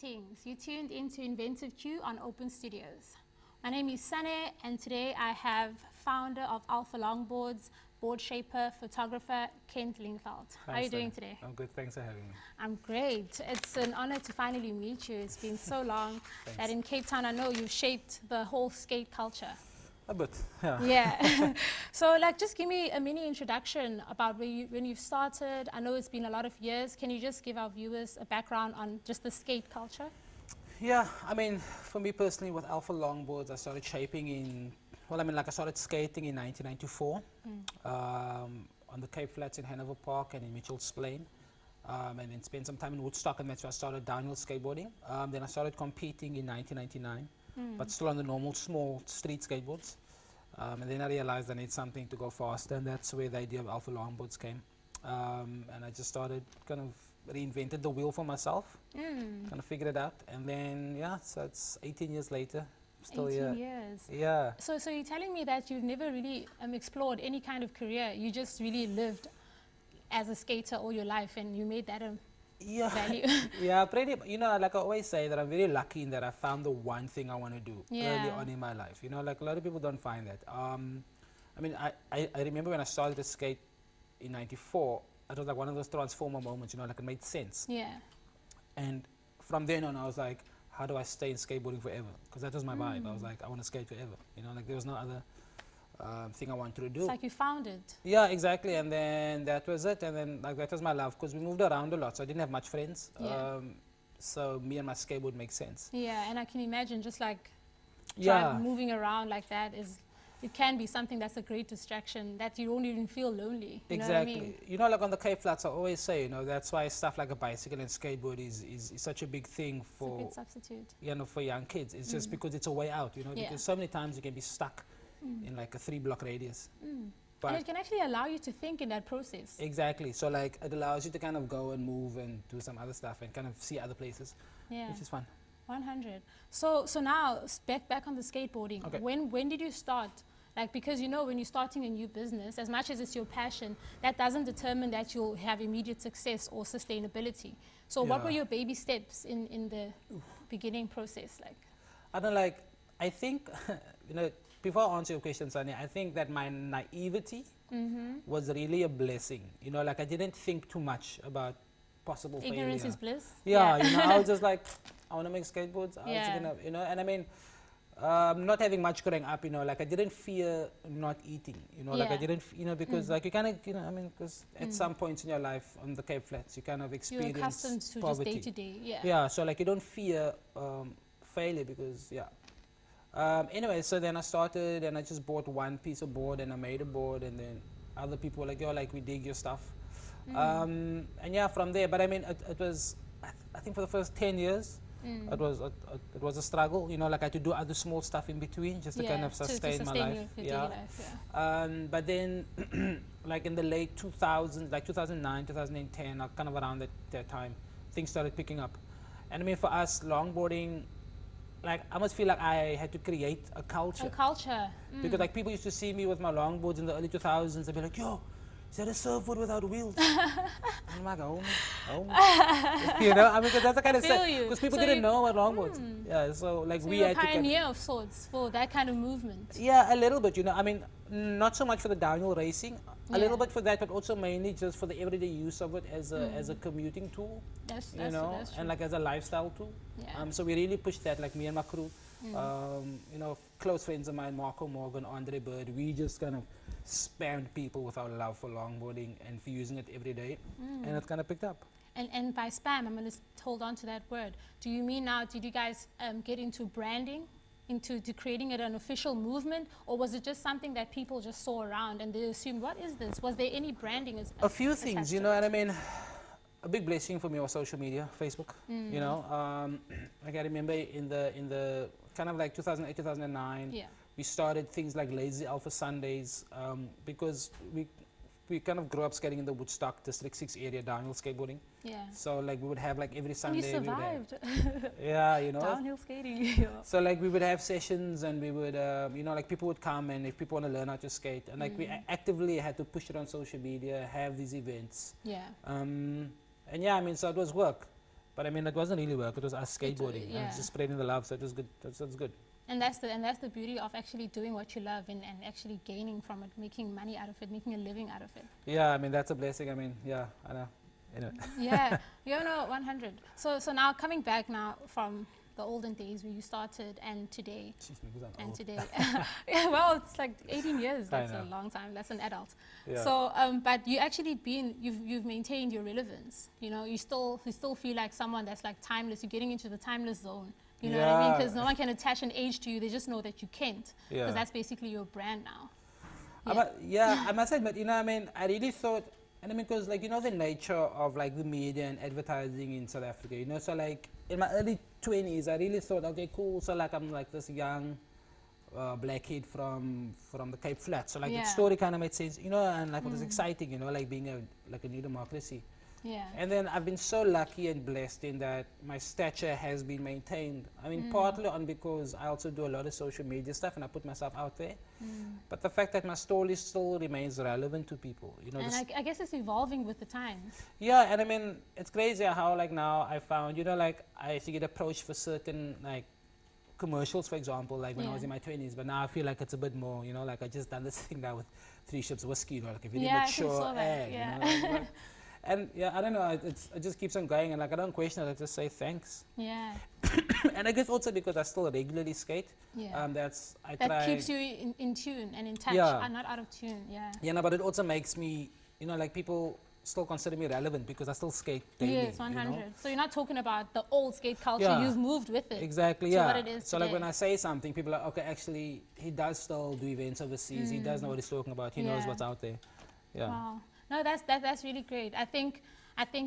Greetings, you tuned into Inventive Q on Open Studios. My name is Sane, and today I have founder of Alpha Longboards, boardshaper, photographer, Kent Lingeveldt. How are you doing today? I'm good, thanks for having me. I'm great. It's an honor to finally meet you. It's been so long that in Cape Town I know you've shaped the whole skate culture. A bit, yeah. Yeah. So just give me a mini introduction about when you've started. I know it's been a lot of years. Can you just give our viewers a background on just the skate culture? Yeah, I mean, for me personally with Alpha Longboards, I started shaping in, I started skating in 1994 on the Cape Flats in Hanover Park and in Mitchell's Plain. And then spent some time in Woodstock, and that's where I started downhill skateboarding. Then I started competing in 1999, but still on the normal small street skateboards. And then I realized I need something to go faster, and that's where the idea of Alpha Longboards came. And I just started kind of reinvented the wheel for myself, kind of figured it out, and then yeah, so it's 18 years later, still 18 years. Yeah. So you're telling me that you've never really explored any kind of career. You just really lived as a skater all your life, and you made that a value. Yeah, pretty. You know, like I always say, that I'm very lucky in that I found the one thing I want to do early on in my life. You know, like a lot of people don't find that. I mean, I remember when I started to skate in '94. It was like one of those transformer moments. You know, like it made sense. Yeah. And from then on, I was like, how do I stay in skateboarding forever? Because that was my vibe. I was like, I want to skate forever. You know, like there was no other thing I wanted to do. It's like you found it. Yeah, exactly. And then that was it. And then like that was my love, because we moved around a lot, so I didn't have much friends. So me and my skateboard makes sense. Yeah, and I can imagine just like moving around like that it can be something that's a great distraction, that you don't even feel lonely. You know what I mean? You know, like on the Cape Flats, I always say, you know, that's why stuff like a bicycle and skateboard is such a big thing for, it's a good substitute. You know, for young kids. It's just because it's a way out, you know, because so many times you can be stuck in like a 3-block radius. But and it can actually allow you to think in that process. Exactly. So like it allows you to kind of go and move and do some other stuff and kind of see other places, which is fun. 100. So now back on the skateboarding. Okay. When did you start? Like, because you know, when you're starting a new business, as much as it's your passion, that doesn't determine that you'll have immediate success or sustainability. So what were your baby steps in the beginning process? Like, I don't like, I think, you know, before I answer your question, Sonia, I think that my naivety was really a blessing. You know, like I didn't think too much about possible failure. Ignorance is bliss. Yeah, you know, I was just like, I want to make skateboards. I was gonna, you know, and I mean, not having much growing up, you know, like I didn't fear not eating, you know, like I didn't, you know, because like you kind of, you know, I mean, because at some points in your life on the Cape Flats, you kind of experience you're accustomed to poverty. just day to day, Yeah, so like you don't fear failure because, anyway, so then I started and I just bought one piece of board and I made a board, and then other people were like, yo, like we dig your stuff. And yeah, from there, but I mean, it was, I think for the first 10 years, it was a struggle, you know, like I had to do other small stuff in between just to kind of sustain my life. Your life. But then, like in the late 2000s, like 2009, 2010, kind of around that time, things started picking up. And I mean, for us, longboarding, like I must feel like I had to create a culture. Because like people used to see me with my longboards in the early 2000s, they'd be like, yo, is that a surfboard without wheels? I'm like, oh. You know, I mean, because that's the kind of stuff, because people didn't know about longboards. Yeah, so like we had to. You're a pioneer of sorts for that kind of movement. Yeah, a little bit, you know. I mean, not so much for the downhill racing, a little bit for that, but also mainly just for the everyday use of it as a commuting tool. That's and like as a lifestyle tool. Yeah. So we really pushed that, like me and my crew. You know, close friends of mine, Marco Morgan, Andre Bird, we just kind of spammed people with our love for longboarding and for using it every day, and it kind of picked up. And by spam, I'm going to hold on to that word. Do you mean now, did you guys get into branding, into creating it an official movement, or was it just something that people just saw around and they assumed, what is this? Was there any branding? A few things, you know, and I mean, a big blessing for me was social media, Facebook. You know, like I remember in the kind of like 2008, 2009, we started things like Lazy Alpha Sundays, because we kind of grew up skating in the Woodstock District 6 area, downhill skateboarding. Yeah. So like we would have like every Sunday. And you survived. Yeah, you know. Downhill skating. So like we would have sessions, and we would, you know, like people would come, and if people want to learn how to skate, and like we actively had to push it on social media, have these events. Yeah. And yeah, I mean, so it was work. But I mean, it wasn't really work. It was us skateboarding. And yeah. just spreading the love, so it was good. That's good. And that's the beauty of actually doing what you love and actually gaining from it, making money out of it, making a living out of it. Yeah, I mean, that's a blessing. I mean, yeah, I know. Anyway. Yeah, you know, 100. So now coming back now from the olden days where you started and today. Jeez, maybe I'm And old. today. Yeah, well, it's like 18 years. I That's a know. long time. That's an adult. Yeah. So, but you actually you've maintained your relevance. You know, you still feel like someone that's like timeless. You're getting into the timeless zone. You know what I mean? Because no one can attach an age to you. They just know that you can't. Because Yeah. that's basically your brand now. I must admit, you know, I mean, I really thought, and I mean, because like, you know, the nature of like the media and advertising in South Africa, you know, so like in my early 20s, I really thought, okay, cool. So like, I'm like this young black kid from the Cape Flats. So like the story kind of made sense, you know, and like it was exciting, you know, like being a new democracy. Yeah. And then I've been so lucky and blessed in that my stature has been maintained. I mean, partly on because I also do a lot of social media stuff and I put myself out there. But the fact that my story still remains relevant to people, you know. And I guess it's evolving with the times. Yeah, and I mean, it's crazy how like now I found, you know, like I used to get approached for certain like commercials, for example, like when I was in my 20s, but now I feel like it's a bit more, you know, like I just done this thing now with 3 Ships Whiskey, you know, like a very mature ad, you know. Like, and yeah, I don't know, it just keeps on going, and like I don't question it, I just say thanks. Yeah. And I guess also because I still regularly skate, Yeah. I That try. keeps you in tune and in touch, Yeah. and not out of tune. Yeah. Yeah, no, but it also makes me, you know, like people still consider me relevant because I still skate daily. Yes, 100. You know? So you're not talking about the old skate culture. Yeah. You've moved with it. Exactly, to yeah. what it is so like when today. I say something, people are like, okay, actually, he does still do events overseas. He does know what he's talking about. He knows Yeah. what's out there. Yeah. Wow. No, that's really great. I think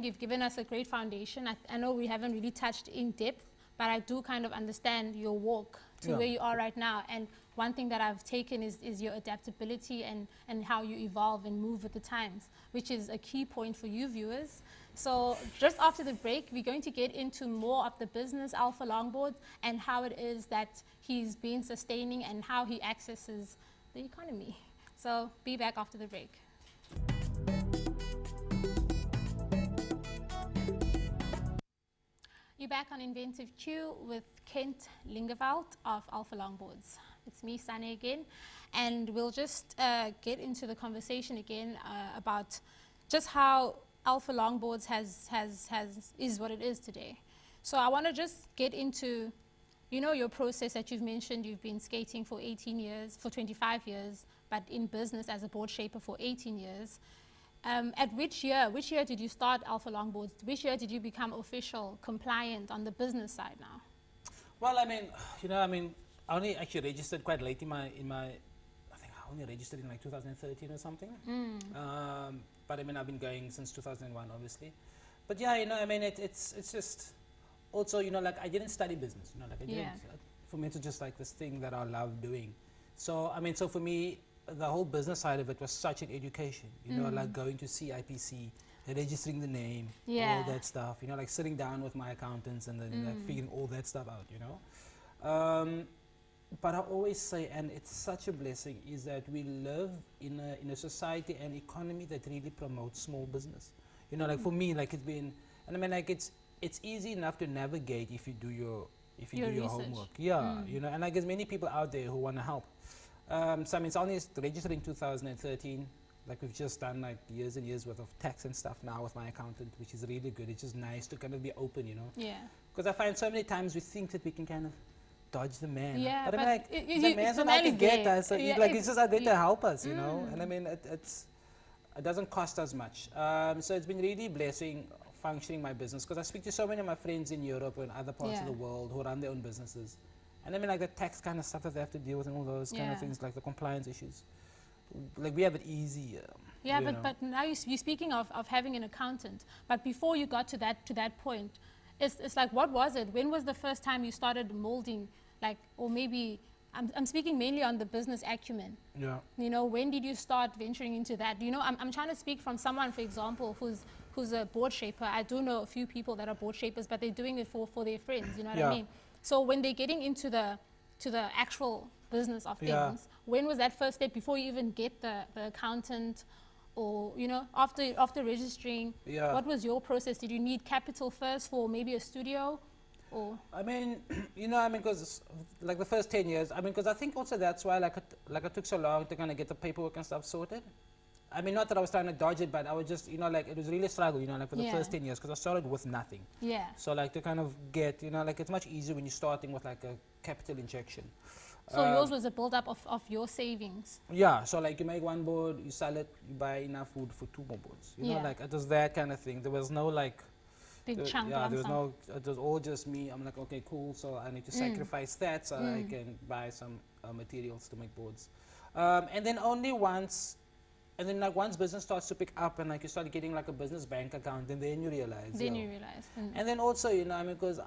you've given us a great foundation. I know we haven't really touched in depth, but I do kind of understand your walk to Yeah. where you are right now. And one thing that I've taken is your adaptability and how you evolve and move with the times, which is a key point for you viewers. So just after the break, we're going to get into more of the business Alpha Longboard and how it is that he's been sustaining and how he accesses the economy. So be back after the break. You're back on Inventive Q with Kent Lingeveldt of Alpha Longboards. It's me, Sunny, again, and we'll just get into the conversation again about just how Alpha Longboards is what it is today. So I want to just get into, you know, your process that you've mentioned. You've been skating for 18 years, for 25 years, but in business as a board shaper for 18 years. At which year did you start Alpha Longboards? Which year did you become official, compliant on the business side now? Well, I mean, you know, I only actually registered quite late in my, I think I only registered in like 2013 or something. But I mean, I've been going since 2001, obviously. But yeah, you know, I mean, it's just also, you know, like I didn't study business, you know, like I didn't, for me it's just like this thing that I love doing. So, I mean, so for me, the whole business side of it was such an education, you know, like going to CIPC, registering the name, all that stuff, you know, like sitting down with my accountants and then like figuring all that stuff out, you know. But I always say, and it's such a blessing, is that we live in a society and economy that really promotes small business. You know, like for me, like it's been, and I mean, like it's easy enough to navigate if you do your homework. Yeah, you know, and like there's many people out there who want to help. So I mean, it's only registered in 2013. Like we've just done like years and years worth of tax and stuff now with my accountant, which is really good. It's just nice to kind of be open, you know. Yeah. Because I find so many times we think that we can kind of dodge the man. Yeah, but I mean, like the man's the not out man to is get there. us. So Yeah, like it's just out there to help us, you know. And I mean, it doesn't cost us much. So it's been really blessing functioning my business because I speak to so many of my friends in Europe and other parts of the world who run their own businesses. And I mean, like the tax kind of stuff that they have to deal with and all those kind of things, like the compliance issues. Like we have it easy. Yeah, but now you're speaking of having an accountant. But before you got to that point, it's like, what was it? When was the first time you started molding, like, or maybe, I'm speaking mainly on the business acumen. Yeah. You know, when did you start venturing into that? You know, I'm trying to speak from someone, for example, who's a board shaper. I do know a few people that are board shapers, but they're doing it for their friends, you know what I mean? So when they're getting into the actual business of things, when was that first step before you even get the accountant or you know, after registering, Yeah. what was your process? Did you need capital first for maybe a studio, or I mean, you know, I mean, because like the first 10 years, I mean, because I think also that's why like it took so long to kind of get the paperwork and stuff sorted. I mean, not that I was trying to dodge it, but I was just, you know, like it was really a struggle, you know, like for the Yeah. first 10 years, because I started with nothing. yeah? So like to kind of get, you know, like it's much easier when you're starting with like a capital injection. So yours was a build-up of your savings. Yeah, so like you make one board, you sell it, you buy enough food for 2 more boards. You know, Yeah. like it was that kind of thing. There was no like, Big chunk yeah, lump there was sum. no, it was all just me. I'm like, okay, cool. So I need to sacrifice that so I can buy some materials to make boards. And then only once, and then like once business starts to pick up and like you start getting like a business bank account, and then you realize. Then yo. you realize. And then also, you know, I mean, because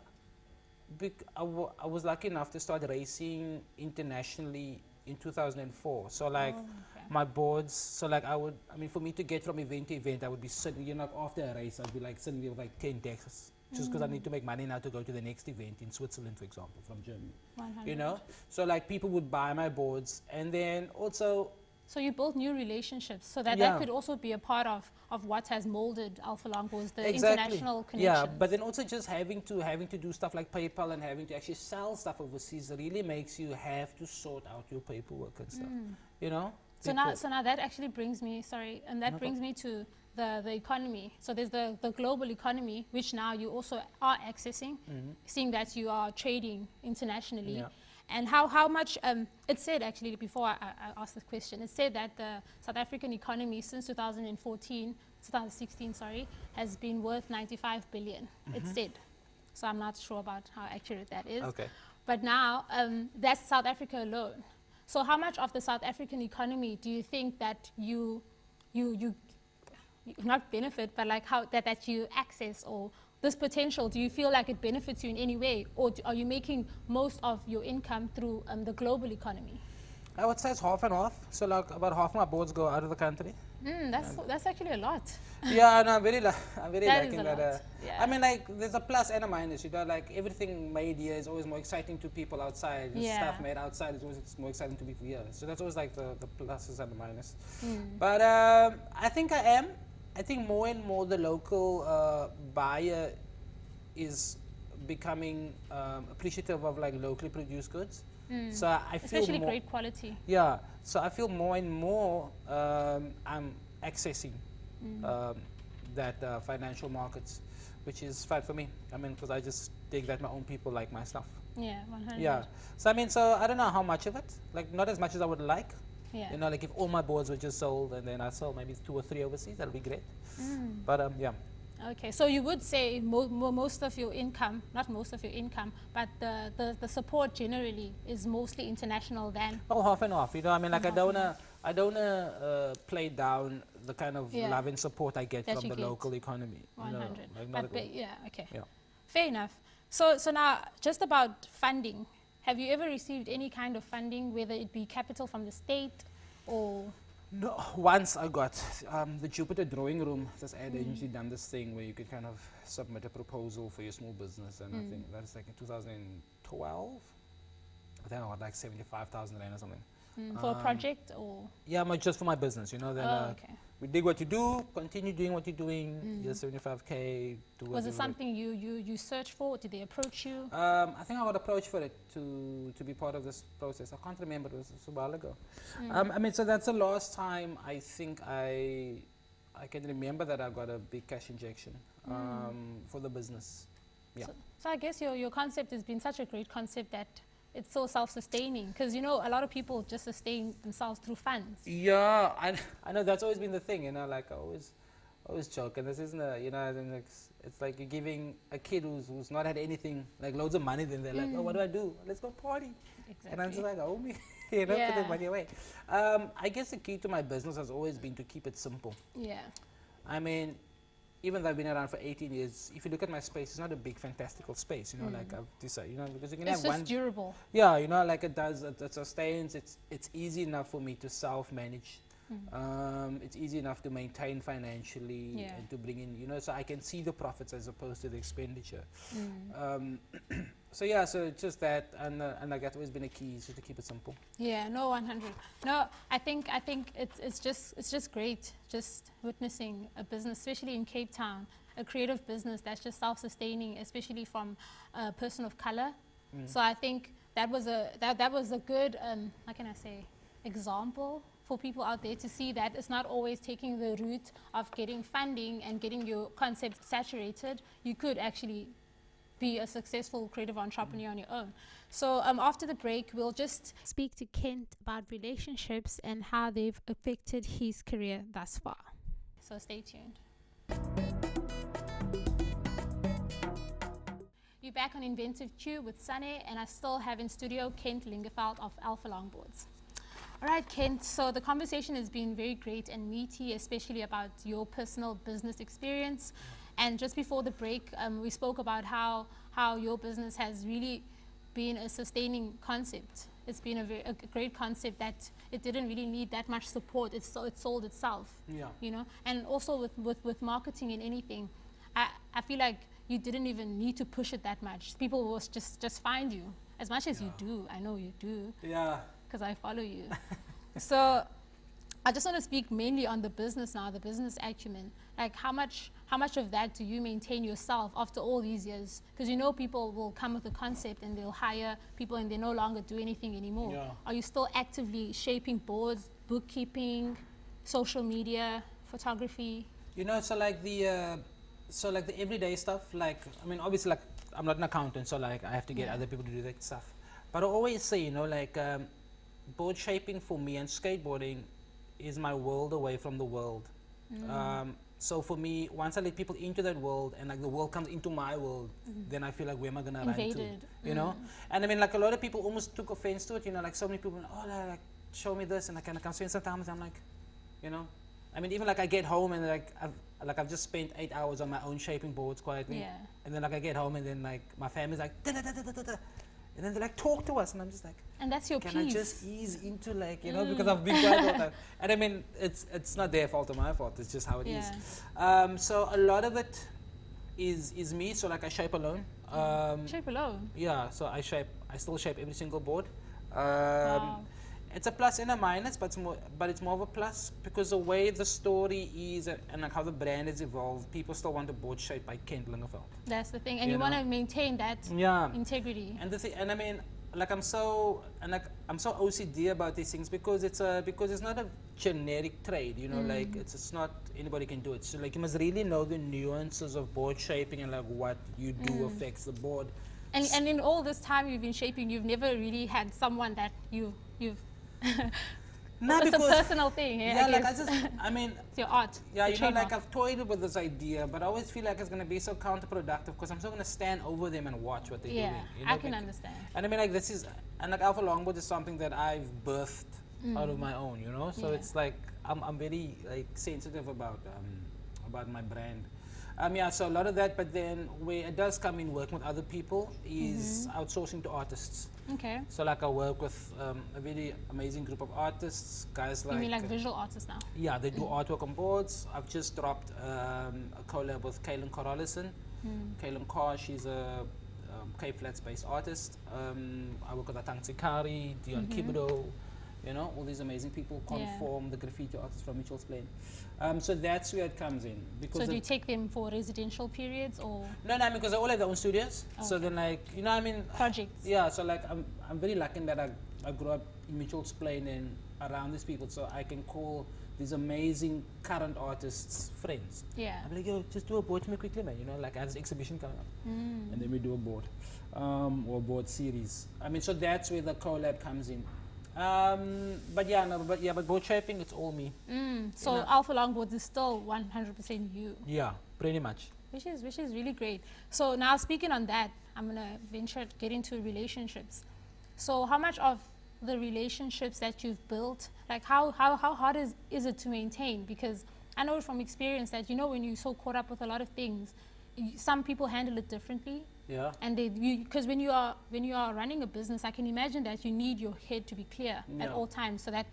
I was lucky enough to start racing internationally in 2004. So like Oh, okay. my boards, so like I mean, for me to get from event to event, I would be sitting, you know, like after a race, I'd be like sitting there with like 10 decks, just because I need to make money now to go to the next event in Switzerland, for example, from Germany. 100. You know, so like people would buy my boards, and then also, So you built new relationships, so that Yeah. could also be a part of what has molded Alpha Longboards, the exactly, international connections. yeah. But then also just having to do stuff like PayPal and having to actually sell stuff overseas really makes you have to sort out your paperwork and stuff. You know. So now, Because- so now that actually brings me, sorry, and that No brings me to the economy. So there's the global economy, which now you also are accessing, seeing that you are trading internationally. Yeah. And how much, it said actually, before I asked this question, it said that the South African economy since 2016, sorry, has been worth 95 billion, it said. So I'm not sure about how accurate that is. Okay. But now, that's South Africa alone. So how much of the South African economy do you think that you not benefit, but like how that you access, or this potential, do you feel like it benefits you in any way, or are you making most of your income through the global economy? I would say it's half and half. So like about half my boards go out of the country. That's actually a lot. Yeah, no, I'm very That is liking a that. lot, yeah. I mean, like, there's a plus and a minus. You know, like everything made here is always more exciting to people outside. And Yeah. stuff made outside is always more exciting to people here. So that's always like the pluses and the minus. Hmm. But I think I think more and more the local buyer is becoming appreciative of like locally produced goods. So I feel Especially more, great quality. yeah, so I feel more and more I'm accessing that financial markets, which is fine for me. I mean, because I just think that my own people like my stuff. Yeah, 100. Yeah. So I mean, so I don't know how much of it, like not as much as I would like. Yeah. You know, like if all my boards were just sold and then I sold maybe 2 or 3 overseas, that'd be great. But yeah. Okay, so you would say most of your income, not most of your income, but the support generally is mostly international then? Well, half and half. You know, I mean, like I Half don't and wanna play down the kind of Yeah. love and support I get That from you the get. local economy. You know, 100. like not But, at all. yeah, okay. Yeah. Fair enough. So now, just about funding. Have you ever received any kind of funding, whether it be capital from the state or... No, once I got the Jupiter drawing room, just ad agency done this thing where you could kind of submit a proposal for your small business, and I think that's like in 2012. I think I got like 75,000 rand or something. for a project or... Yeah, but just for my business, you know. Then Oh, okay. we dig what you do, continue doing what you're doing. Here's 75K. Do Was it whatever. something you searched for? Did they approach you? I think I got approached for it to be part of this process. I can't remember, it was a while ago. I mean, so that's the last time I think I can remember that I got a big cash injection for the business. Yeah. So I guess your concept has been such a great concept that it's so self-sustaining, because you know a lot of people just sustain themselves through funds. Yeah, I know that's always been the thing, you know, like I always joke, and this isn't a, you know, I think it's like you're giving a kid who's not had anything, like loads of money, then they're like, oh, what do I do? Let's go party. Exactly. And I'm just like, oh, me, you know, put Yeah. the money away. I guess the key to my business has always been to keep it simple. Yeah. I mean, even though I've been around for 18 years, if you look at my space, it's not a big fantastical space, you know, like I've decided, you know, because you can It's have just one. durable. Yeah, you know, like it sustains, it's easy enough for me to self-manage. It's easy enough to maintain financially and to bring in, you know, so I can see the profits as opposed to the expenditure. So yeah, so it's just that, and like that's always been a key, is just to keep it simple. Yeah, no, 100. No, I think it's just great, just witnessing a business, especially in Cape Town, a creative business that's just self-sustaining, especially from a person of color. So I think that was a good, how can I say, example for people out there to see that it's not always taking the route of getting funding and getting your concept saturated. You could actually be a successful creative entrepreneur on your own. So after the break, we'll just speak to Kent about relationships and how they've affected his career thus far. So stay tuned. You're back on Inventive Q with Sunny, and I still have in studio Kent Lingeveldt of Alpha Longboards. All right, Kent, so the conversation has been very great and meaty, especially about your personal business experience. And just before the break, we spoke about how your business has really been a sustaining concept. It's been a great concept that it didn't really need that much support. It sold itself, you know. And also with marketing and anything, I feel like you didn't even need to push it that much. People will just find you as much as you do. I know you do. Yeah. Because I follow you. So I just want to speak mainly on the business now, the business acumen. Like how much of that do you maintain yourself after all these years? Because you know people will come with a concept and they'll hire people and they no longer do anything anymore. Yeah. Are you still actively shaping boards, bookkeeping, social media, photography? You know, so like the everyday stuff, like, I mean, obviously, like, I'm not an accountant, so like I have to get other people to do that stuff. But I always say, you know, like board shaping for me and skateboarding is my world away from the world. So for me, once I let people into that world and like the world comes into my world, then I feel like where am I gonna run to? You know? And I mean, like a lot of people almost took offense to it, you know, like so many people, oh, like show me this, and I can spend some time, and I'm like, you know, I mean, even like I get home and like I've just spent 8 hours on my own shaping boards quietly, and then like I get home and then like my family's like, da, da, da, da, da, da. And then they like talk to us, and I'm just like, and that's your can piece. I just ease into like, you know, because I've been quiet all the time. And I mean, it's not their fault or my fault, it's just how it is. So a lot of it is me, so like I shape alone. Shape alone? Yeah, so I still shape every single board. Wow. It's a plus and a minus, but it's more of a plus because the way the story is and like how the brand has evolved, people still want a board shaped by Kent Lingeveldt. That's the thing, and you want to maintain that integrity. And and I mean, like I'm so OCD about these things because it's not a generic trade, you know, like it's not anybody can do it. So like you must really know the nuances of board shaping and like what you do affects the board. And in all this time you've been shaping, you've never really had someone that you've no, it's because a personal thing. I mean, it's your art. Yeah, you know, like I've toyed with this idea, but I always feel like it's going to be so counterproductive because I'm still going to stand over them and watch what they're doing. You know, I can understand. And I mean, like and like Alpha Longboard is something that I've birthed out of my own, you know. So it's like I'm very like sensitive about my brand. So a lot of that, but then where it does come in working with other people is outsourcing to artists. Okay. So like I work with a very amazing group of artists, guys like... You mean like visual artists now? Yeah, they do artwork on boards. I've just dropped a collab with Kaylin Carolison. Kaylin Carr, she's a Cape Flats based artist. I work with Atang Tsikari, Dion Kibido, you know, all these amazing people conform the graffiti artists from Mitchell's Plain. So that's where it comes in. Because so do you take them for residential periods or? No, because they all have their own studios. Okay. So then like, you know, I mean. Projects. Yeah, so like I'm very lucky that I grew up in Mitchell's Plain and around these people, so I can call these amazing current artists friends. Yeah. I'm like, yo, just do a board for me quickly, man. You know, like I have this exhibition coming up. And then we do a board. Or a board series. I mean, so that's where the collab comes in. But board shaping, it's all me. So you know? Alpha Longboards is still 100% you. Yeah, pretty much. Which is really great. So now speaking on that, I'm gonna get into relationships. So how much of the relationships that you've built, like how hard is it to maintain? Because I know from experience that, you know, when you're so caught up with a lot of things, some people handle it differently. Yeah. And because when you are running a business, I can imagine that you need your head to be clear at all times, so that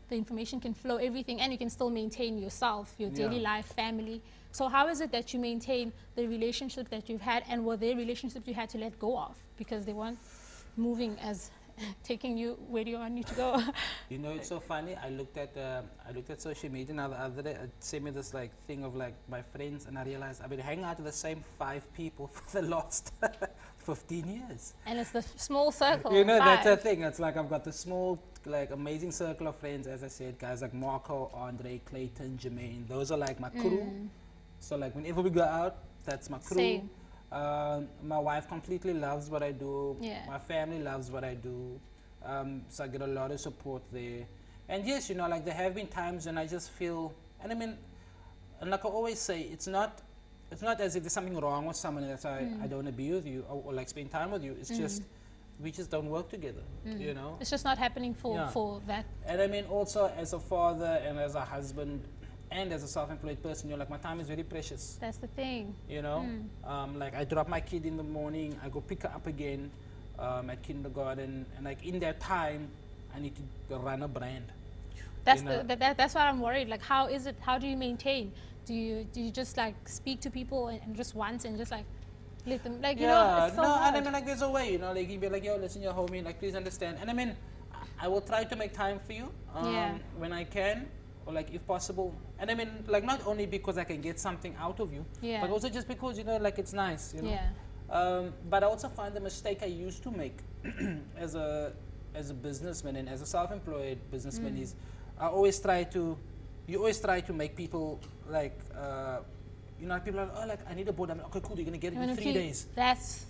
the information can flow, everything, and you can still maintain yourself, your daily life, family. So how is it that you maintain the relationship that you've had, and were there relationships you had to let go of because they weren't moving as taking you where do you want you to go? You know, it's so funny. I looked at social media now the other day. It sent me this like thing of like my friends, and I realized I've been hanging out with the same 5 people for the last 15 years. And it's the small circle. You know, 5. that's the thing. It's like I've got this small, like, amazing circle of friends. As I said, guys like Marco, Andre, Clayton, Jermaine. Those are like my crew. So like whenever we go out, that's my crew. Same. My wife completely loves what I do. Yeah. My family loves what I do. So I get a lot of support there. And yes, you know, like there have been times when I just feel, and I mean, and like I always say, it's not as if there's something wrong with someone and that's why I don't want to be with you or like spend time with you. It's just, we just don't work together, you know? It's just not happening for that. And I mean, also as a father and as a husband and as a self-employed person, you're like, my time is very precious. That's the thing. You know, like I drop my kid in the morning, I go pick her up again at kindergarten, and like in that time, I need to run a brand. That's you know? that's why I'm worried. Like, how is it? How do you maintain? Do you just like speak to people and just once and just like let them like you know? It's so hard. And I mean like there's a way, you know, like you'd be like, yo, listen, you're homie, like please understand. And I mean, I will try to make time for you when I can. Or like if possible, and I mean like not only because I can get something out of you, but also just because, you know, like it's nice, you know. But I also find the mistake I used to make as a businessman and as a self-employed businessman is you always try to make people like you know, people are like, oh, like I need a board. I'm like, okay, cool, you're gonna get it in 3 days. That's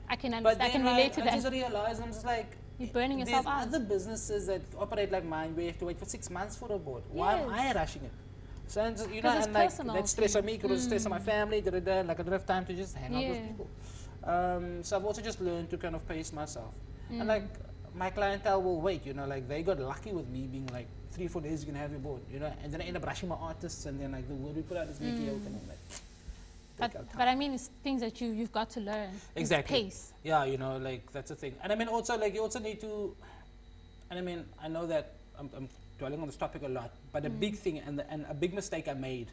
I can understand. I can relate to that. I just realized I'm just like, you're burning yourself out. There's other businesses that operate like mine where you have to wait for 6 months for a board. Why am I rushing it? So and just, you know, and like that's stress on me, because stress on my family. Like I don't have time to just hang out with people. So I've also just learned to kind of pace myself. And like my clientele will wait. You know, like they got lucky with me being like 3-4 days you can have your board. You know, and then I end up rushing my artists, and then like the word we put out is mediocre. And I'm like, but I mean, it's things that you've got to learn. Exactly. Pace. Yeah, you know, like that's the thing. And I mean, also like you also need to. And I mean, I know that I'm dwelling on this topic a lot, but a big thing and a big mistake I made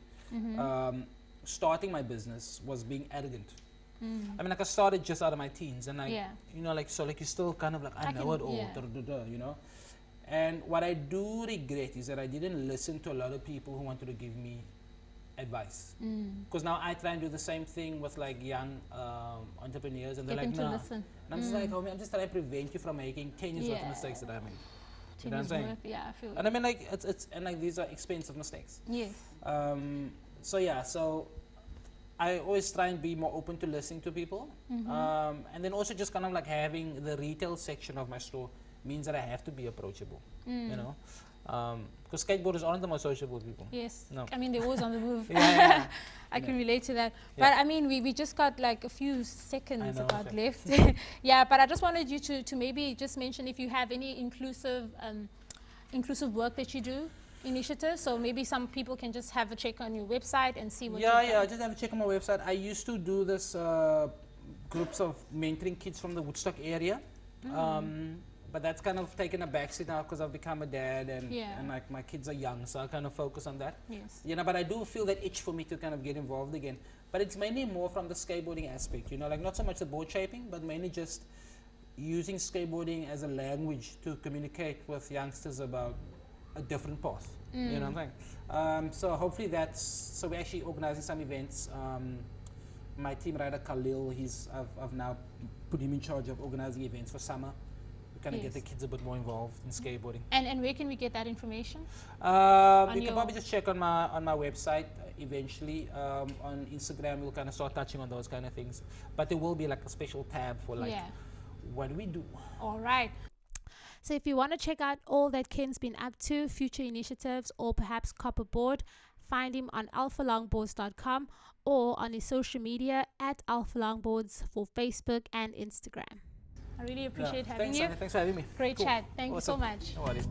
starting my business was being arrogant. I mean, like I started just out of my teens, and like you know, like so, like you still kind of like I know it all, you know. And what I do regret is that I didn't listen to a lot of people who wanted to give me advice, because now I try and do the same thing with like young entrepreneurs, and they're like, no. And I'm just like, oh man, I'm just trying to prevent you from making 10 years worth of mistakes that I made. You know what I'm saying? Yeah, I feel. And I mean, like it's and like these are expensive mistakes. Yes. So yeah, so I always try and be more open to listening to people, and then also just kind of like having the retail section of my store means that I have to be approachable. You know. Because skateboarders aren't the most sociable people. Yes. No. I mean, they're always on the move. I can relate to that. Yeah. But I mean, we just got like a few seconds left. Yeah, but I just wanted you to maybe just mention if you have any inclusive work that you do, initiatives. So maybe some people can just have a check on your website and see what you've done. Just have a check on my website. I used to do this groups of mentoring kids from the Woodstock area. But that's kind of taken a backseat now because I've become a dad and like my kids are young, so I kind of focus on that. Yes. You know, but I do feel that itch for me to kind of get involved again. But it's mainly more from the skateboarding aspect, you know, like not so much the board shaping, but mainly just using skateboarding as a language to communicate with youngsters about a different path. You know what I'm saying? So hopefully so we're actually organizing some events. My team rider Khalil, I've now put him in charge of organizing events for summer. Kind of get the kids a bit more involved in skateboarding. And where can we get that information? You can probably just check on my website eventually. On Instagram, we'll kind of start touching on those kind of things. But there will be like a special tab for like what do we do. All right. So if you want to check out all that Ken's been up to, future initiatives, or perhaps copper board, find him on alphalongboards.com or on his social media at alphalongboards for Facebook and Instagram. I really appreciate having you. Thanks for having me. Great chat. Thank you so much. No worries.